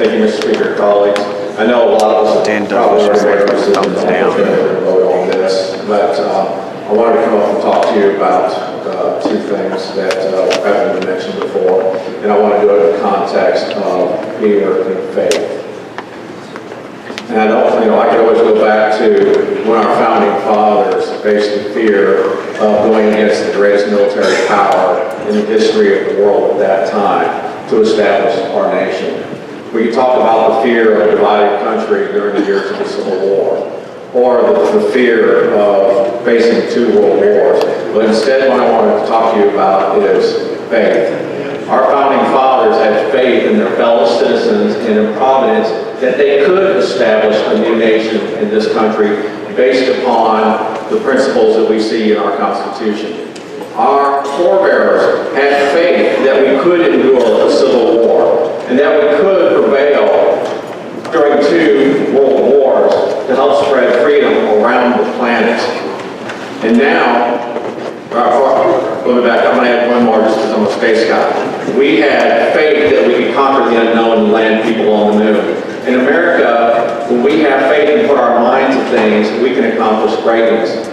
Thank you, Mr. Speaker, colleagues. I know a lot of us Dan probably Douglas already just know thumbs down. vote on this, but I wanted to come up and talk to you about two things that haven't been mentioned before, and I want to do it in the context of fear and faith. And I don't, I can always go back to when our founding fathers faced the fear of going against the greatest military power in the history of the world at that time to establish our nation. We can talk about the fear of a divided country during the years of the Civil War, or the fear of facing 2 world wars. But instead, what I wanted to talk to you about is faith. Our founding fathers had faith in their fellow citizens and in Providence that they could establish a new nation in this country based upon the principles that we see in our Constitution. Our forebears had faith that we could endure a civil war and that we could prevail during 2 world wars to help spread freedom around the planet. And now, let me back, I'm going to add one more just because I'm a space guy. We had faith that we could conquer the unknown and land people on the moon. In America, when we have faith and put our minds to things, we can accomplish greatness.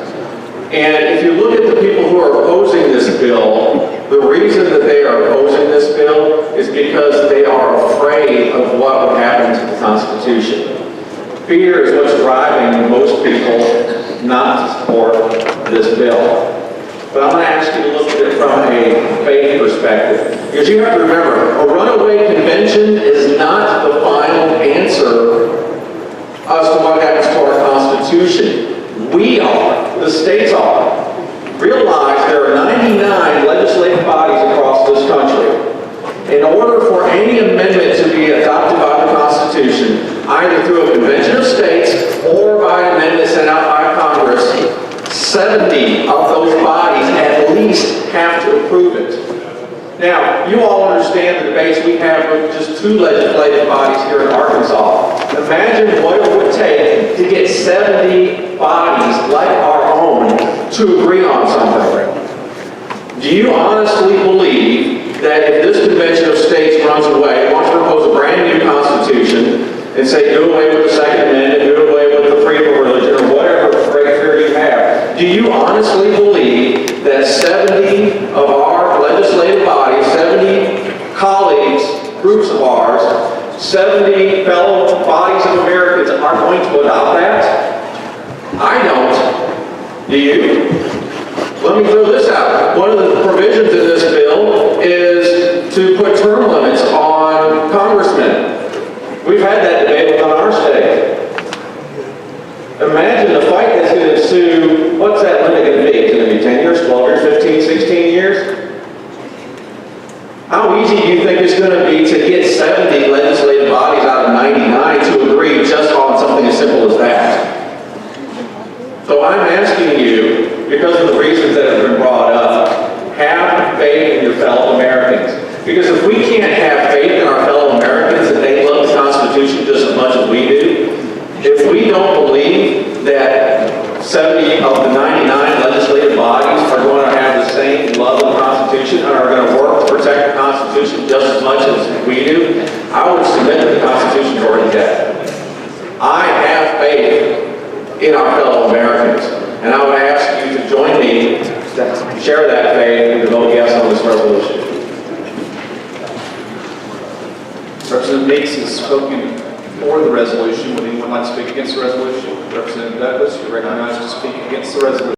And if you look at the people who are opposing this bill, the reason that they are opposing this bill is because they are afraid of what would happen to the Constitution. Fear is what's driving most people not to support this bill. But I'm going to ask you to look at it from a faith perspective. Because you have to remember, a runaway convention is not the final answer as to what happens to our Constitution. We are. The states are. Realize there are 99 legislative bodies across this country. In order for any amendment to be adopted by the Constitution, either through a convention of states or by an amendment sent out by Congress, 70 of those bodies at least have to approve it. Now, you all understand the debates we have with just 2 legislative bodies here in Arkansas. Imagine what it would take to get 70 bodies like our own to agree on something. Do you honestly believe that if this convention of states runs away, wants to propose a brand new constitution, and say do away with the Second Amendment, do away with the freedom of religion, or whatever great fear you have, do you honestly believe that 70 of our legislative bodies, 70 colleagues, groups of ours, 70 fellow bodies of Americans are going to adopt that? I don't. Do you? Let me throw this out. One of the provisions in this bill is to put term limits on congressmen. We've had that debate within our state. Imagine the fight that's going to ensue. What's that limit going to be? It's going to be 10 years, 12 years, 15, 16 years? How easy do you think it's going to be to get 70 legislative bodies out of 99 to agree just on something as simple as that? So I'm asking you, because of the reasons that have been brought up, have faith in your fellow Americans. Because if we can't have faith in our fellow Americans that they love the Constitution just as much as we do, if we don't believe that 70 of the 99 legislative bodies are going to have the same love of the Constitution and are going to work to protect the Constitution just as much as we do, I would submit that the Constitution is already dead. I have faith in our fellow Americans, and I would ask you to join me to share that faith and to vote yes on this resolution. Representative Meeks has spoken for the resolution. Would anyone like to speak against the resolution? Representative Douglas, you're recognized to speak against the resolution.